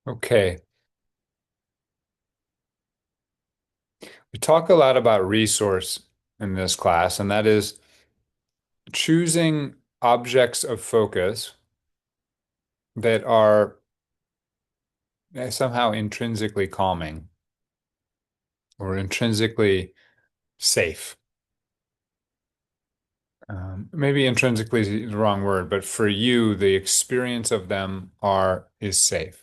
Okay. We talk a lot about resource in this class, and that is choosing objects of focus that are somehow intrinsically calming or intrinsically safe. Maybe intrinsically is the wrong word, but for you, the experience of them are is safe.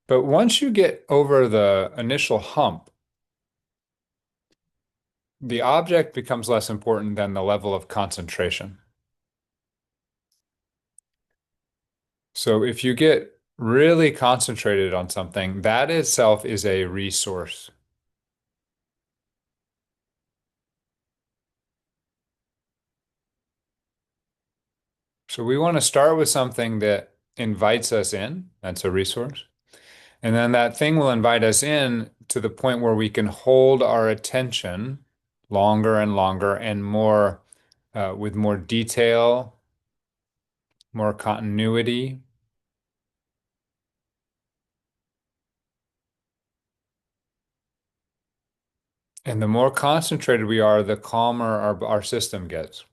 But once you get over the initial hump, the object becomes less important than the level of concentration. So if you get really concentrated on something, that itself is a resource. So we want to start with something that invites us in. That's a resource. And then that thing will invite us in to the point where we can hold our attention longer and longer and more with more detail, more continuity. And the more concentrated we are, the calmer our system gets.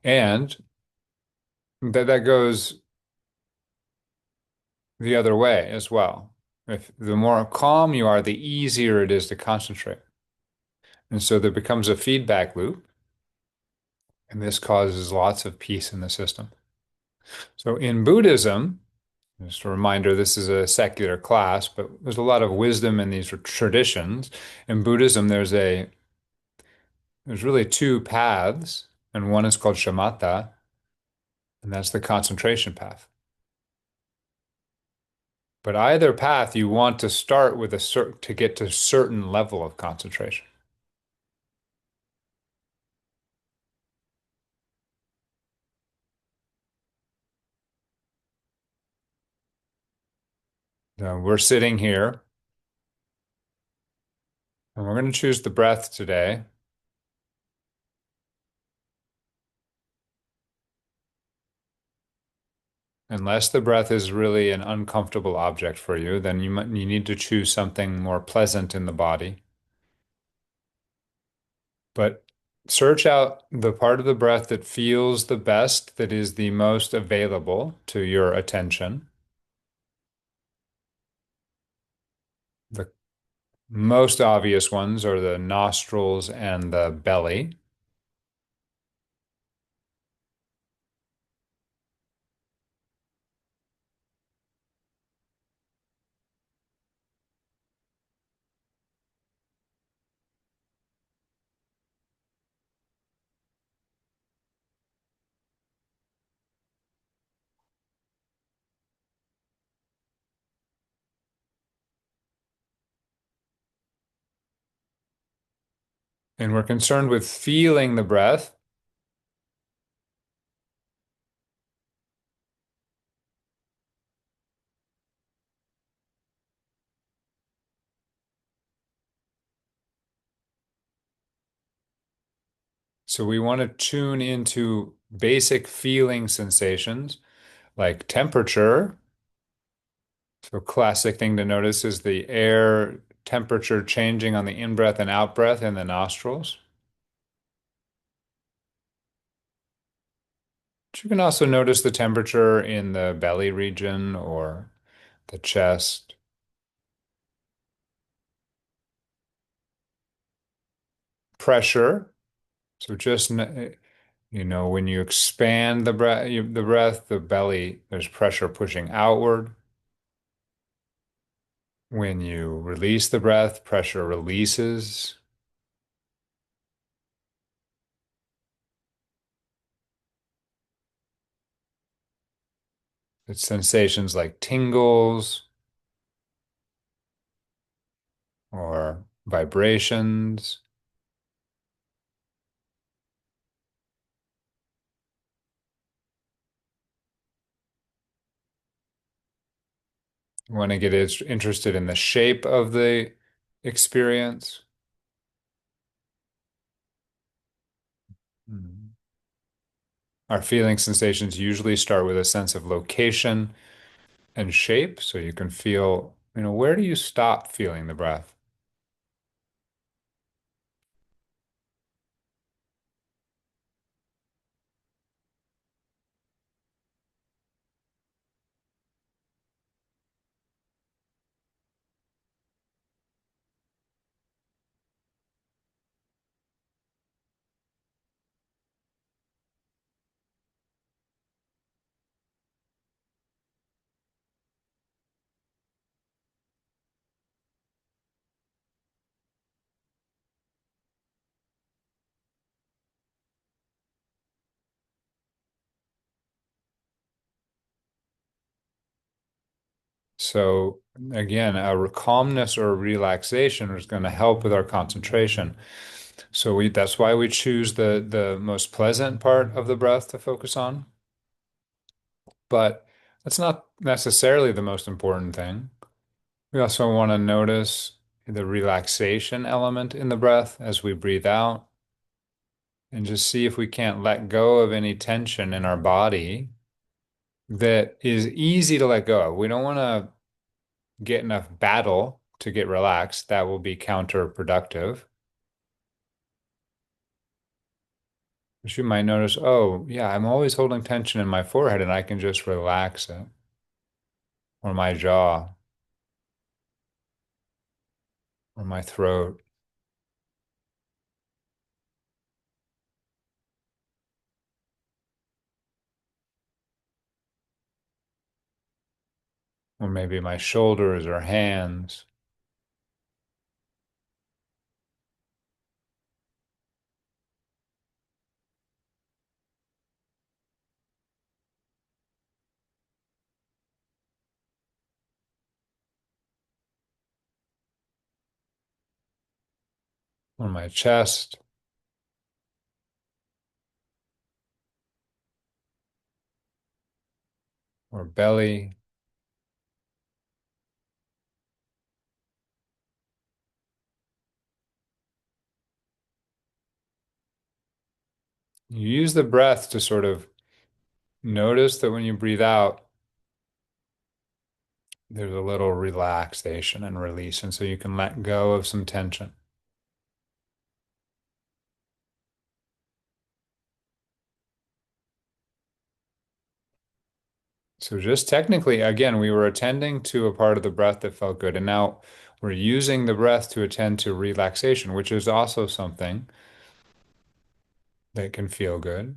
And that goes the other way as well. If the more calm you are, the easier it is to concentrate. And so there becomes a feedback loop, and this causes lots of peace in the system. So in Buddhism, just a reminder, this is a secular class, but there's a lot of wisdom in these traditions. In Buddhism, there's really two paths, and one is called shamatha, and that's the concentration path. But either path, you want to start with a certain to get to a certain level of concentration. Now, we're sitting here and we're going to choose the breath today. Unless the breath is really an uncomfortable object for you, then you need to choose something more pleasant in the body. But search out the part of the breath that feels the best, that is the most available to your attention. The most obvious ones are the nostrils and the belly. And we're concerned with feeling the breath. So we want to tune into basic feeling sensations like temperature. So classic thing to notice is the air temperature changing on the in-breath and out-breath in the nostrils. But you can also notice the temperature in the belly region or the chest. Pressure. So just when you expand the belly, there's pressure pushing outward. When you release the breath, pressure releases. It's sensations like tingles or vibrations. You want to get interested in the shape of the experience. Mhm. Our feeling sensations usually start with a sense of location and shape. So you can feel, where do you stop feeling the breath? So again, calmness or relaxation is going to help with our concentration. So that's why we choose the most pleasant part of the breath to focus on. But that's not necessarily the most important thing. We also want to notice the relaxation element in the breath as we breathe out and just see if we can't let go of any tension in our body that is easy to let go of. We don't want to get enough battle to get relaxed. That will be counterproductive. But you might notice, oh, yeah, I'm always holding tension in my forehead and I can just relax it, or my jaw, or my throat, or maybe my shoulders or hands, or my chest, or belly. You use the breath to sort of notice that when you breathe out, there's a little relaxation and release. And so you can let go of some tension. So just technically, again, we were attending to a part of the breath that felt good. And now we're using the breath to attend to relaxation, which is also something that can feel good.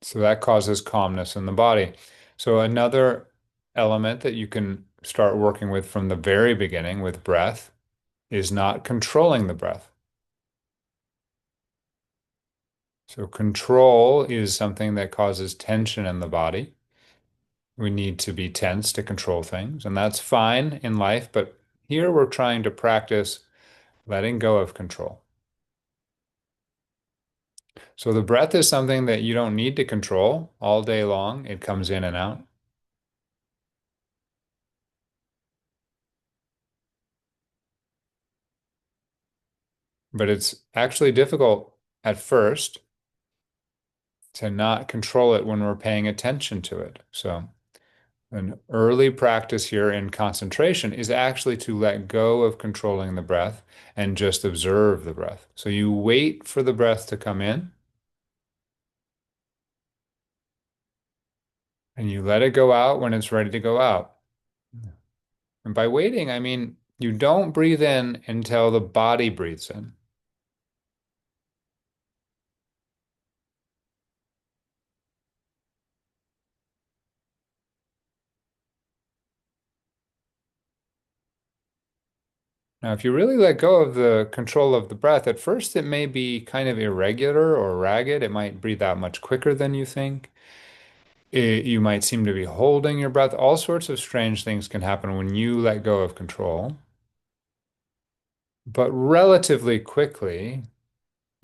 So that causes calmness in the body. So another element that you can start working with from the very beginning with breath is not controlling the breath. So control is something that causes tension in the body. We need to be tense to control things, and that's fine in life, but here we're trying to practice letting go of control. So the breath is something that you don't need to control all day long. It comes in and out, but it's actually difficult at first to not control it when we're paying attention to it. So an early practice here in concentration is actually to let go of controlling the breath and just observe the breath. So you wait for the breath to come in and you let it go out when it's ready to go out. And by waiting, I mean you don't breathe in until the body breathes in. Now, if you really let go of the control of the breath, at first it may be kind of irregular or ragged. It might breathe out much quicker than you think. You might seem to be holding your breath. All sorts of strange things can happen when you let go of control. But relatively quickly,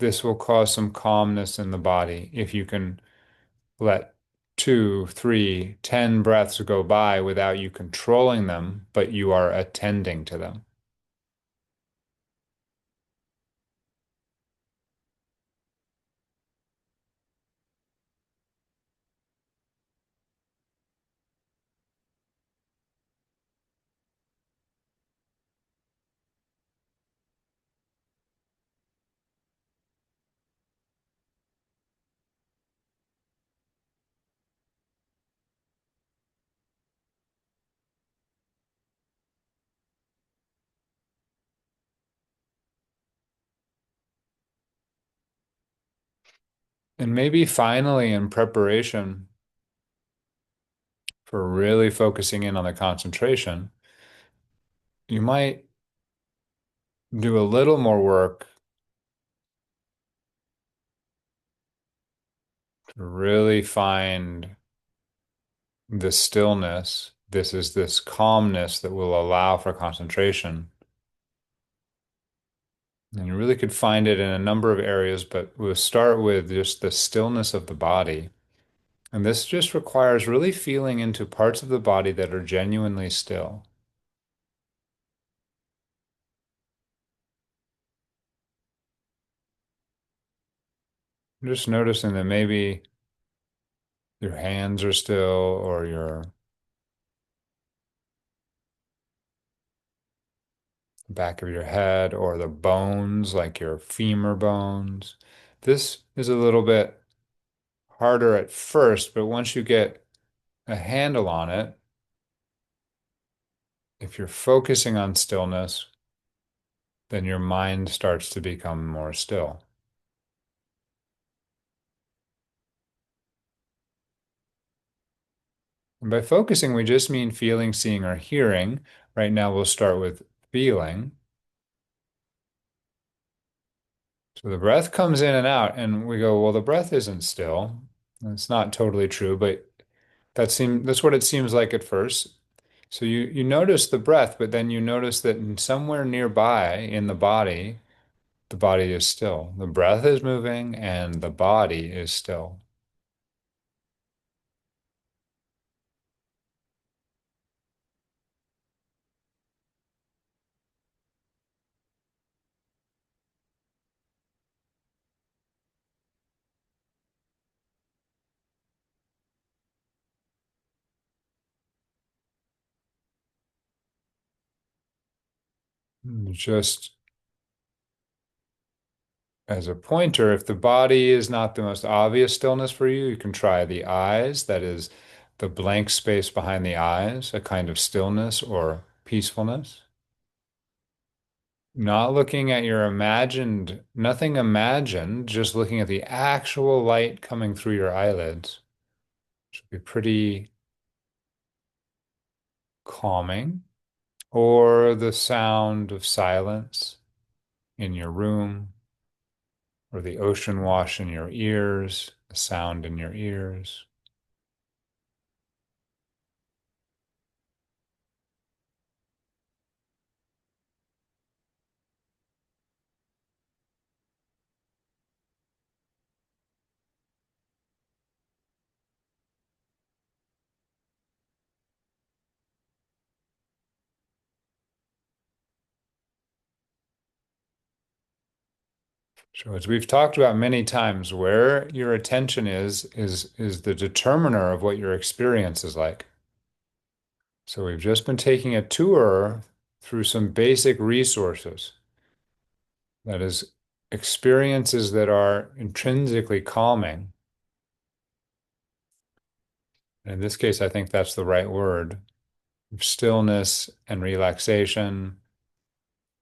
this will cause some calmness in the body if you can let two, three, 10 breaths go by without you controlling them, but you are attending to them. And maybe finally, in preparation for really focusing in on the concentration, you might do a little more work to really find the stillness. This is this calmness that will allow for concentration. And you really could find it in a number of areas, but we'll start with just the stillness of the body. And this just requires really feeling into parts of the body that are genuinely still. Just noticing that maybe your hands are still, or your back of your head, or the bones, like your femur bones. This is a little bit harder at first, but once you get a handle on it, if you're focusing on stillness, then your mind starts to become more still. And by focusing, we just mean feeling, seeing, or hearing. Right now, we'll start with feeling. So the breath comes in and out, and we go, well, the breath isn't still. And it's not totally true, but that's what it seems like at first. So you notice the breath, but then you notice that somewhere nearby in the body is still. The breath is moving and the body is still. Just as a pointer, if the body is not the most obvious stillness for you, you can try the eyes, that is the blank space behind the eyes, a kind of stillness or peacefulness. Not looking at your imagined, nothing imagined, just looking at the actual light coming through your eyelids. Should be pretty calming. Or the sound of silence in your room, or the ocean wash in your ears, the sound in your ears. So as we've talked about many times, where your attention is the determiner of what your experience is like. So we've just been taking a tour through some basic resources. That is, experiences that are intrinsically calming. In this case, I think that's the right word. Stillness and relaxation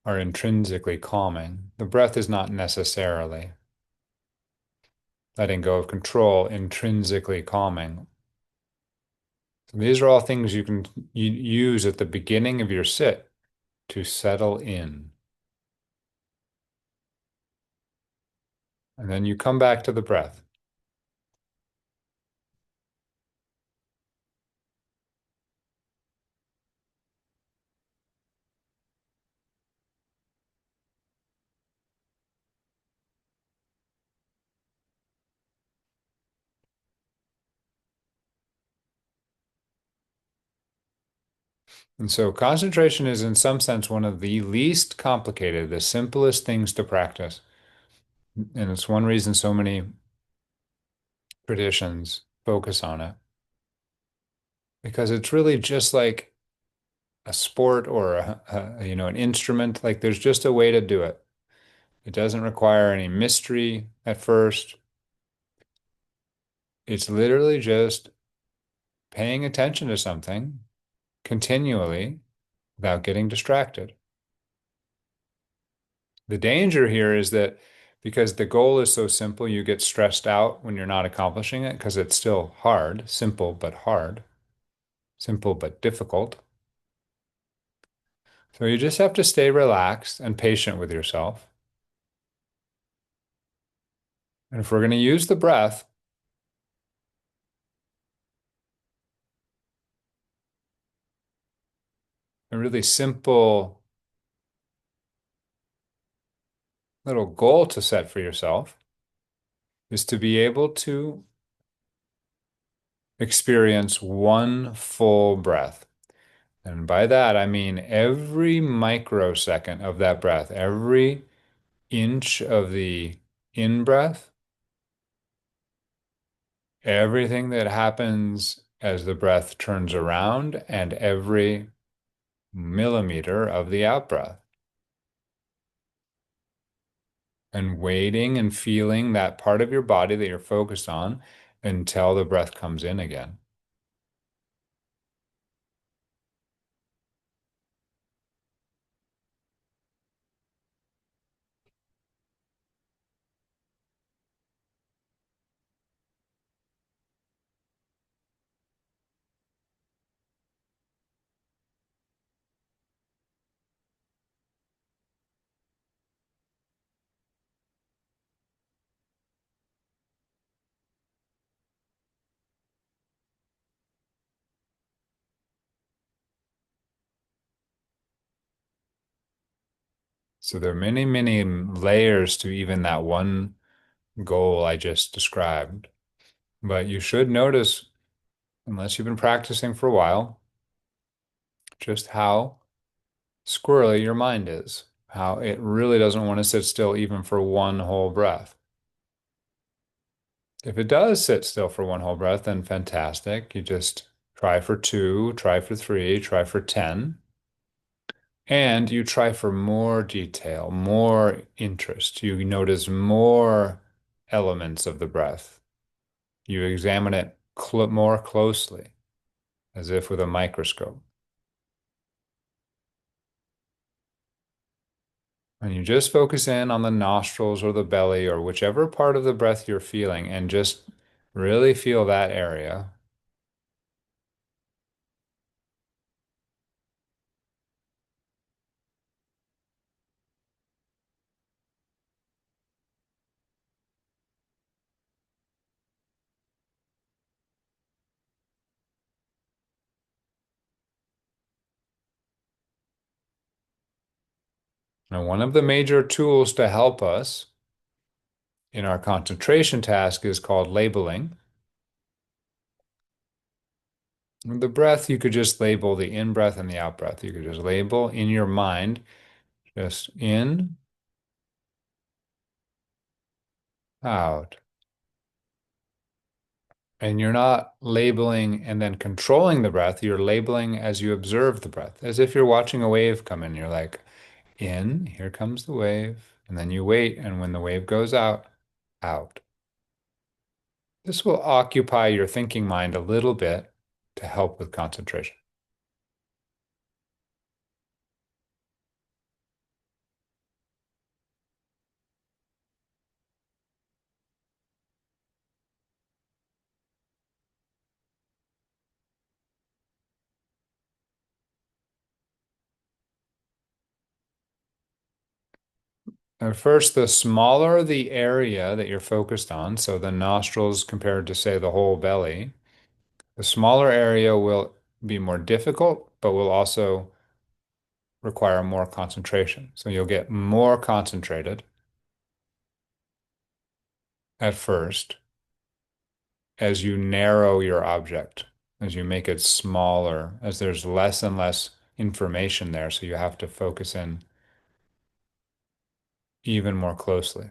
are intrinsically calming. The breath is not necessarily. Letting go of control, intrinsically calming. So these are all things you can use at the beginning of your sit to settle in. And then you come back to the breath. And so concentration is in some sense one of the least complicated, the simplest things to practice. And it's one reason so many traditions focus on it because it's really just like a sport or an instrument. Like there's just a way to do it. It doesn't require any mystery at first. It's literally just paying attention to something continually without getting distracted. The danger here is that because the goal is so simple, you get stressed out when you're not accomplishing it because it's still hard, simple but hard, simple but difficult. So you just have to stay relaxed and patient with yourself. And if we're going to use the breath, a really simple little goal to set for yourself is to be able to experience one full breath. And by that, I mean every microsecond of that breath, every inch of the in breath, everything that happens as the breath turns around, and every millimeter of the out breath. And waiting and feeling that part of your body that you're focused on until the breath comes in again. So there are many, many layers to even that one goal I just described. But you should notice, unless you've been practicing for a while, just how squirrely your mind is, how it really doesn't want to sit still even for one whole breath. If it does sit still for one whole breath, then fantastic. You just try for two, try for three, try for 10, and you try for more detail, more interest. You notice more elements of the breath. You examine it more closely, as if with a microscope. And you just focus in on the nostrils or the belly or whichever part of the breath you're feeling and just really feel that area. And one of the major tools to help us in our concentration task is called labeling. The breath, you could just label the in breath and the out breath. You could just label in your mind, just in, out. And you're not labeling and then controlling the breath. You're labeling as you observe the breath, as if you're watching a wave come in. You're like, in, here comes the wave. And then you wait. And when the wave goes out, out. This will occupy your thinking mind a little bit to help with concentration. At first, the smaller the area that you're focused on, so the nostrils compared to, say, the whole belly, the smaller area will be more difficult, but will also require more concentration. So you'll get more concentrated at first as you narrow your object, as you make it smaller, as there's less and less information there, so you have to focus in even more closely.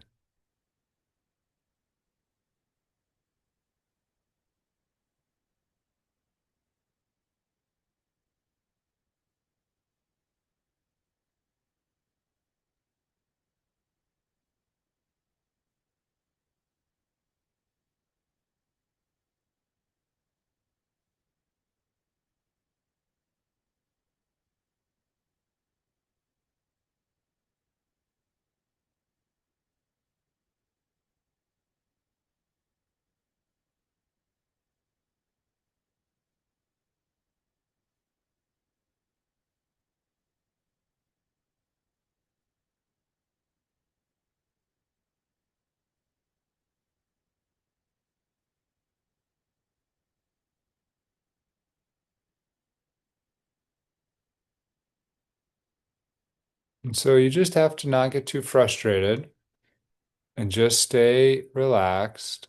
And so you just have to not get too frustrated and just stay relaxed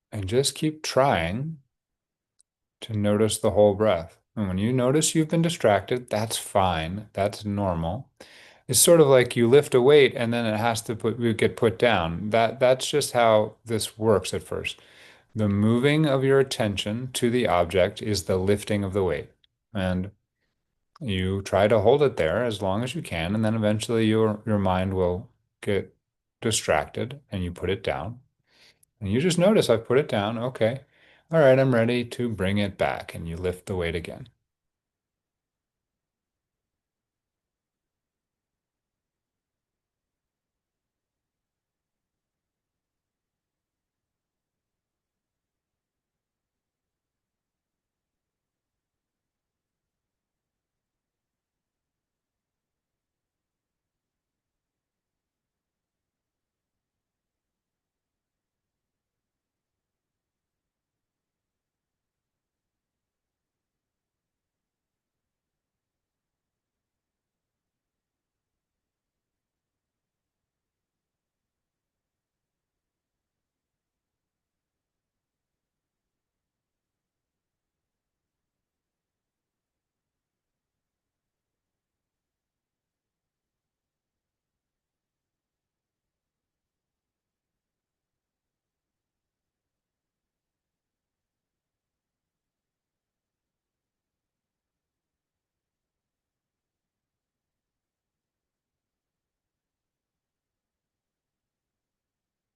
and just keep trying to notice the whole breath. And when you notice you've been distracted, that's fine. That's normal. It's sort of like you lift a weight and then it has to get put down. That's just how this works at first. The moving of your attention to the object is the lifting of the weight. And you try to hold it there as long as you can, and then eventually your mind will get distracted and you put it down. And you just notice I've put it down. Okay. All right, I'm ready to bring it back. And you lift the weight again.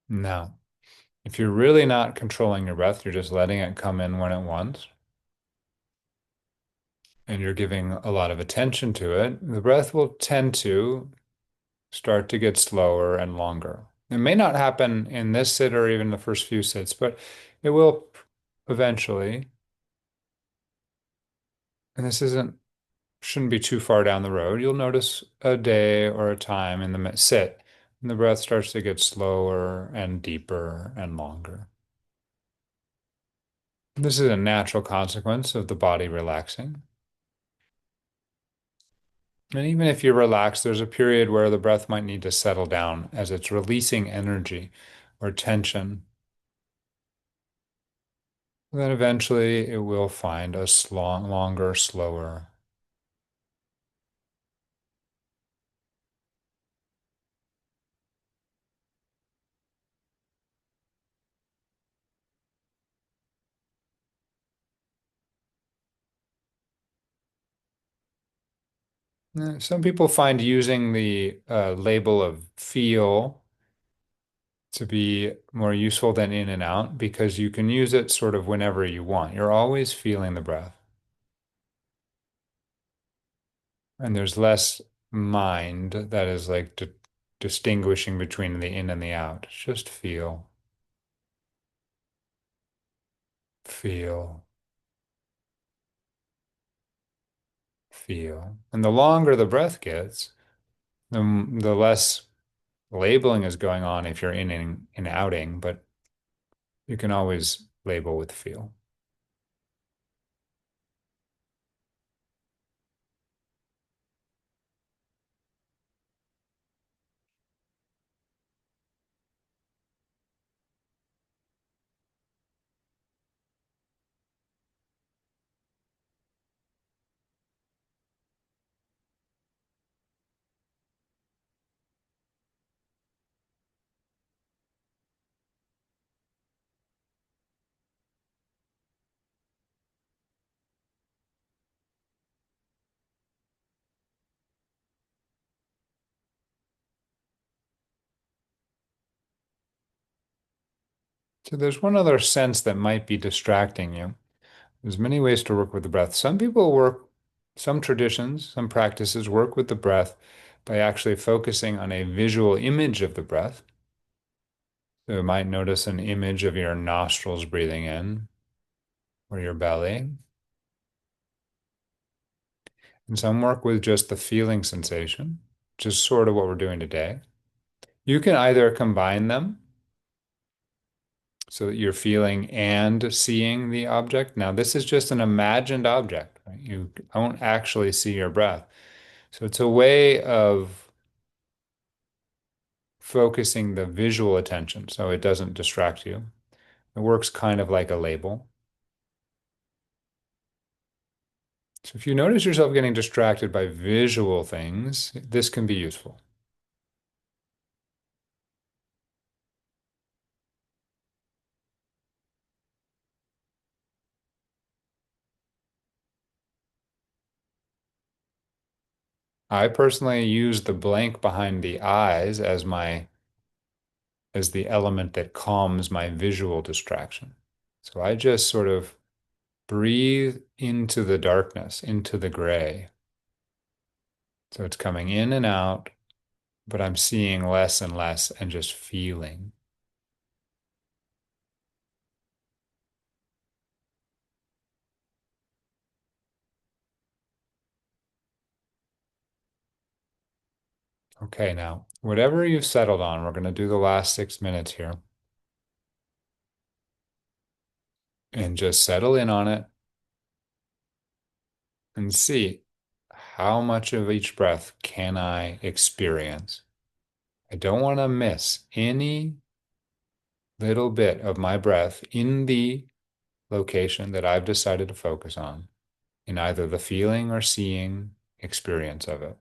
Now, if you're really not controlling your breath, you're just letting it come in when it wants, and you're giving a lot of attention to it, the breath will tend to start to get slower and longer. It may not happen in this sit or even the first few sits, but it will eventually. And this isn't shouldn't be too far down the road. You'll notice a day or a time in the sit, and the breath starts to get slower and deeper and longer. This is a natural consequence of the body relaxing. And even if you're relaxed, there's a period where the breath might need to settle down as it's releasing energy or tension. Then eventually it will find a longer, slower. Some people find using the label of feel to be more useful than in and out because you can use it sort of whenever you want. You're always feeling the breath, and there's less mind that is like distinguishing between the in and the out. Just feel, feel, feel. And the longer the breath gets, the less labeling is going on if you're in outing, but you can always label with feel. So there's one other sense that might be distracting you. There's many ways to work with the breath. Some traditions, some practices work with the breath by actually focusing on a visual image of the breath. So you might notice an image of your nostrils breathing in or your belly. And some work with just the feeling sensation, which is sort of what we're doing today. You can either combine them so that you're feeling and seeing the object. Now, this is just an imagined object, right? You don't actually see your breath. So it's a way of focusing the visual attention so it doesn't distract you. It works kind of like a label. So if you notice yourself getting distracted by visual things, this can be useful. I personally use the blank behind the eyes as the element that calms my visual distraction. So I just sort of breathe into the darkness, into the gray. So it's coming in and out, but I'm seeing less and less and just feeling. Okay, now, whatever you've settled on, we're going to do the last 6 minutes here and just settle in on it and see how much of each breath can I experience. I don't want to miss any little bit of my breath in the location that I've decided to focus on, in either the feeling or seeing experience of it.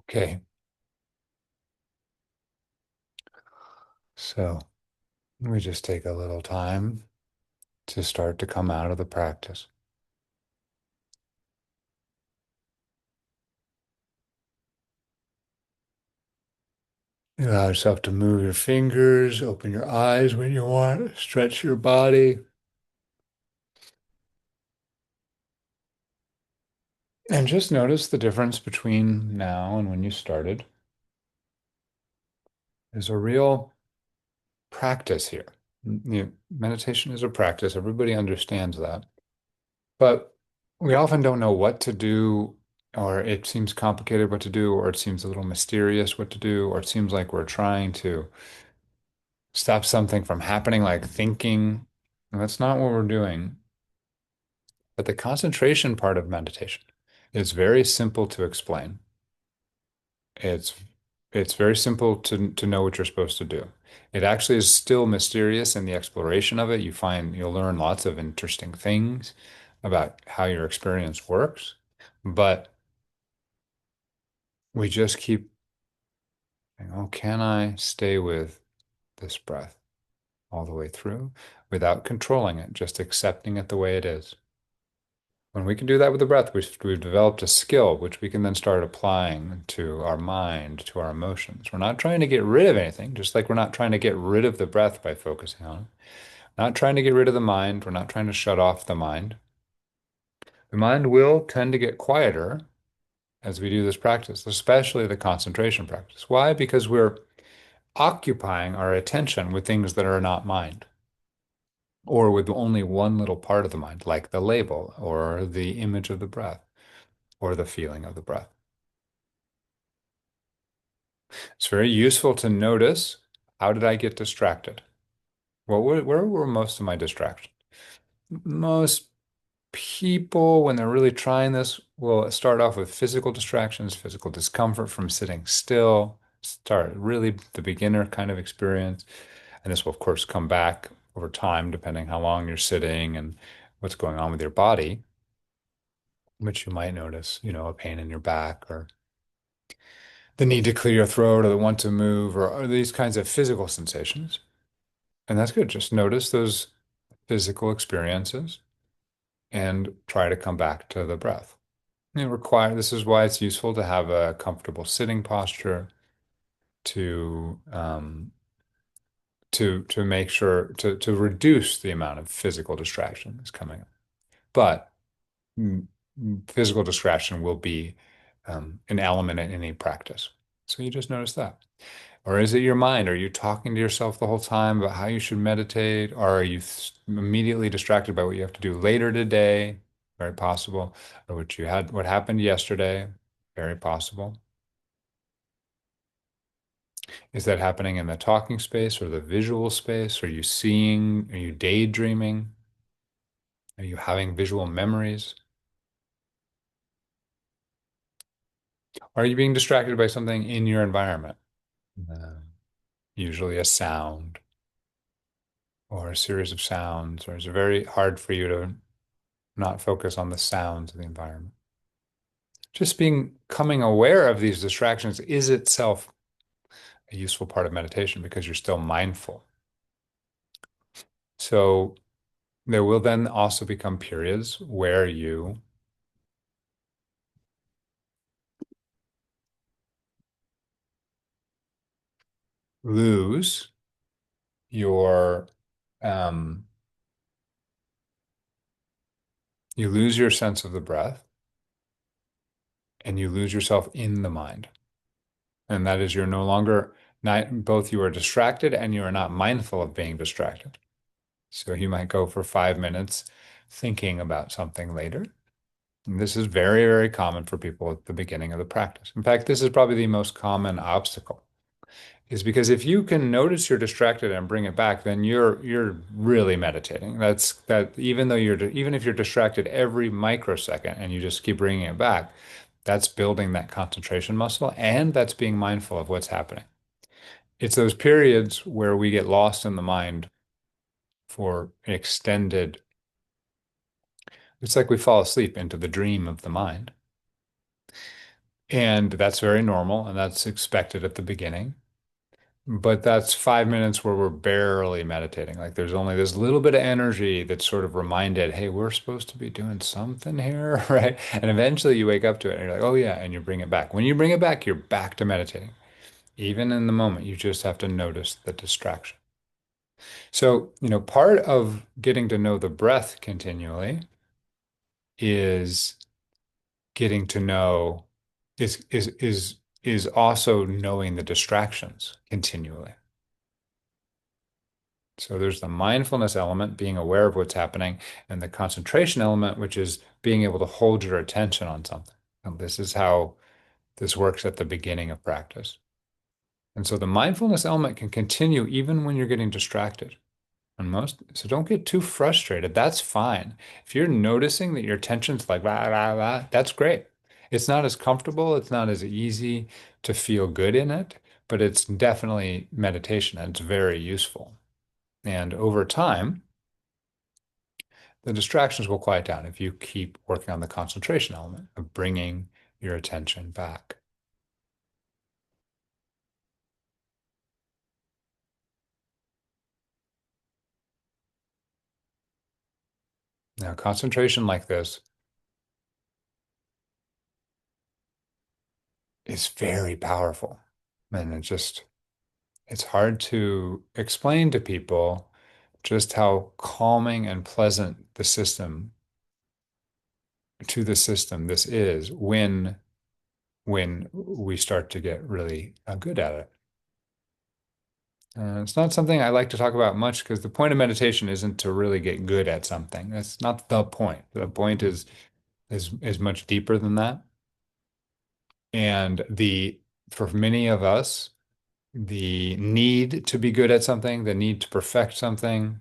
Okay, so we just take a little time to start to come out of the practice. You allow yourself to move your fingers, open your eyes when you want, stretch your body, and just notice the difference between now and when you started. There's a real practice here. Meditation is a practice. Everybody understands that. But we often don't know what to do, or it seems complicated what to do, or it seems a little mysterious what to do, or it seems like we're trying to stop something from happening, like thinking. And that's not what we're doing. But the concentration part of meditation is very simple to explain. It's it's very simple to know what you're supposed to do. It actually is still mysterious in the exploration of it. You'll learn lots of interesting things about how your experience works, but we just keep saying, oh, can I stay with this breath all the way through without controlling it, just accepting it the way it is? When we can do that with the breath, we've developed a skill which we can then start applying to our mind, to our emotions. We're not trying to get rid of anything, just like we're not trying to get rid of the breath by focusing on it. Not trying to get rid of the mind. We're not trying to shut off the mind. The mind will tend to get quieter as we do this practice, especially the concentration practice. Why? Because we're occupying our attention with things that are not mind, or with only one little part of the mind, like the label, or the image of the breath, or the feeling of the breath. It's very useful to notice, how did I get distracted? Where were most of my distractions? Most people, when they're really trying this, will start off with physical distractions, physical discomfort from sitting still, start really the beginner kind of experience. And this will, of course, come back over time, depending how long you're sitting and what's going on with your body, which you might notice, a pain in your back, or the need to clear your throat, or the want to move, or these kinds of physical sensations. And that's good. Just notice those physical experiences and try to come back to the breath. This is why it's useful to have a comfortable sitting posture to make sure to reduce the amount of physical distraction that's coming up. But mm, physical distraction will be an element in any practice. So you just notice that. Or is it your mind? Are you talking to yourself the whole time about how you should meditate? Or are you immediately distracted by what you have to do later today? Very possible. Or what happened yesterday? Very possible. Is that happening in the talking space or the visual space? Are you seeing? Are you daydreaming? Are you having visual memories? Are you being distracted by something in your environment? Usually a sound or a series of sounds, or is it very hard for you to not focus on the sounds of the environment? Just becoming aware of these distractions is itself a useful part of meditation because you're still mindful. So there will then also become periods where you lose your um, you lose your sense of the breath and you lose yourself in the mind. And that is you're no longer not both you are distracted and you are not mindful of being distracted. So you might go for 5 minutes thinking about something later. And this is very, very common for people at the beginning of the practice. In fact, this is probably the most common obstacle, is because if you can notice you're distracted and bring it back, then you're really meditating. That even if you're distracted every microsecond and you just keep bringing it back, that's building that concentration muscle and that's being mindful of what's happening. It's those periods where we get lost in the mind for an extended, it's like we fall asleep into the dream of the mind. And that's very normal and that's expected at the beginning. But that's 5 minutes where we're barely meditating. Like there's only this little bit of energy that's sort of reminded, hey, we're supposed to be doing something here, right? And eventually you wake up to it and you're like, oh yeah, and you bring it back. When you bring it back, you're back to meditating. Even in the moment, you just have to notice the distraction. So, part of getting to know the breath continually is getting to know is also knowing the distractions continually. So there's the mindfulness element, being aware of what's happening, and the concentration element, which is being able to hold your attention on something. And this is how this works at the beginning of practice. And so the mindfulness element can continue even when you're getting distracted. So don't get too frustrated. That's fine. If you're noticing that your attention's like rah, rah, rah, that's great. It's not as comfortable, it's not as easy to feel good in it, but it's definitely meditation and it's very useful. And over time, the distractions will quiet down if you keep working on the concentration element of bringing your attention back. Now, concentration like this is very powerful. And it's hard to explain to people just how calming and pleasant the system this is when we start to get really good at it. It's not something I like to talk about much because the point of meditation isn't to really get good at something. That's not the point. The point is much deeper than that. And the for many of us, the need to be good at something, the need to perfect something,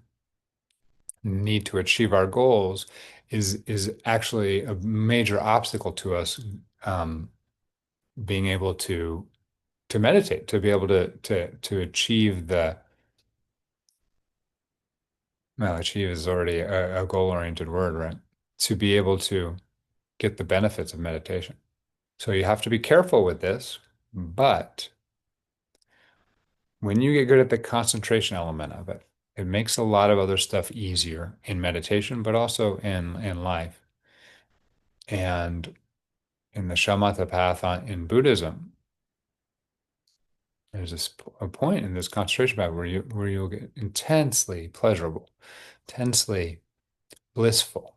need to achieve our goals is actually a major obstacle to us um, being able to meditate, to be able to achieve achieve is already a goal-oriented word, right? To be able to get the benefits of meditation. So you have to be careful with this, but when you get good at the concentration element of it, it makes a lot of other stuff easier in meditation, but also in life. And in the shamatha path in Buddhism, there's a point in this concentration path where you'll get intensely pleasurable, intensely blissful,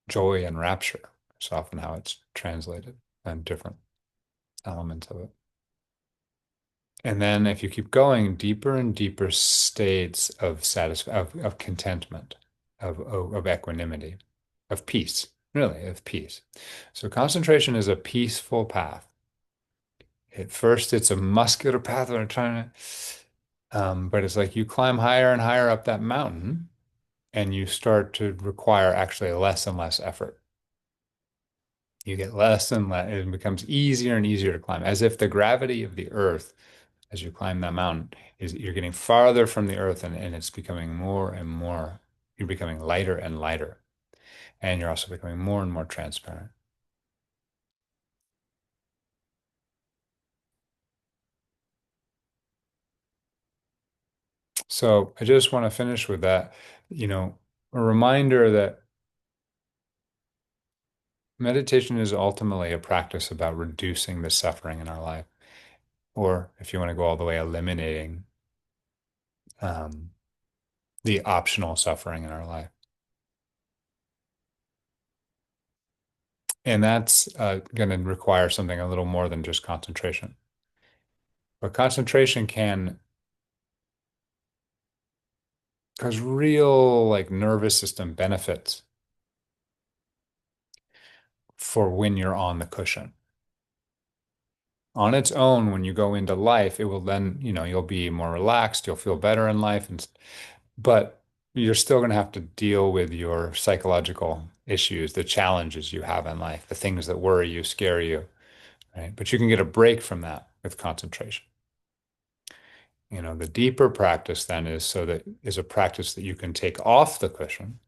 joy and rapture. It's often how it's translated and different elements of it. And then if you keep going, deeper and deeper states of of contentment, of equanimity, of peace, really, of peace. So concentration is a peaceful path. At first, it's a muscular path where I'm trying but it's like you climb higher and higher up that mountain, and you start to require actually less and less effort. You get less and less, it becomes easier and easier to climb, as if the gravity of the earth as you climb that mountain is you're getting farther from the earth and it's becoming more and more, you're becoming lighter and lighter, and you're also becoming more and more transparent. So I just want to finish with that, a reminder that meditation is ultimately a practice about reducing the suffering in our life, or if you want to go all the way, eliminating um, the optional suffering in our life. And that's going to require something a little more than just concentration. But concentration can cause real like nervous system benefits for when you're on the cushion. On its own, when you go into life, it will then, you'll be more relaxed, you'll feel better in life, but you're still going to have to deal with your psychological issues, the challenges you have in life, the things that worry you, scare you, right? But you can get a break from that with concentration. The deeper practice then is a practice that you can take off the cushion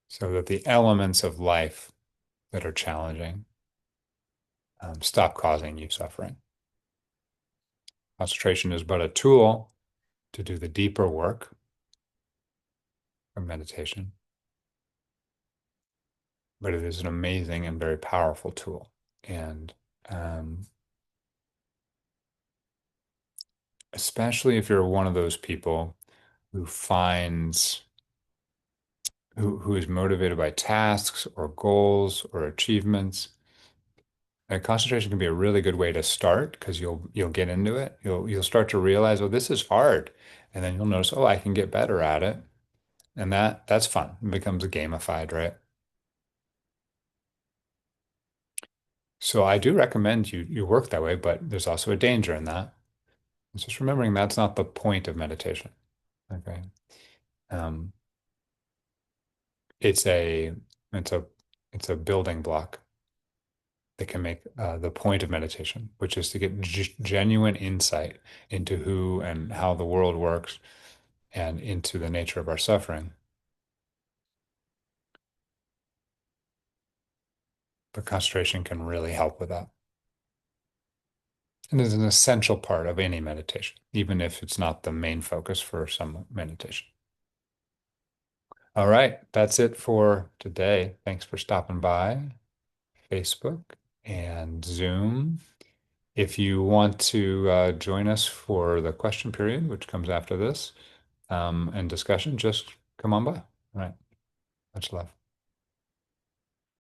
so that the elements of life that are challenging stop causing you suffering. Concentration is but a tool to do the deeper work of meditation, but it is an amazing and very powerful tool. And um, especially if you're one of those people who finds who is motivated by tasks or goals or achievements. And concentration can be a really good way to start because you'll get into it. You'll start to realize, oh, this is hard. And then you'll notice, oh, I can get better at it. And that's fun. It becomes gamified, right? So I do recommend you work that way, but there's also a danger in that. It's just remembering that's not the point of meditation. Okay. Um, it's a it's a it's a building block that can make the point of meditation, which is to get genuine insight into who and how the world works and into the nature of our suffering. But concentration can really help with that. And is an essential part of any meditation, even if it's not the main focus for some meditation. All right, that's it for today. Thanks for stopping by Facebook and Zoom. If you want to join us for the question period, which comes after this, and discussion, just come on by. All right, much love.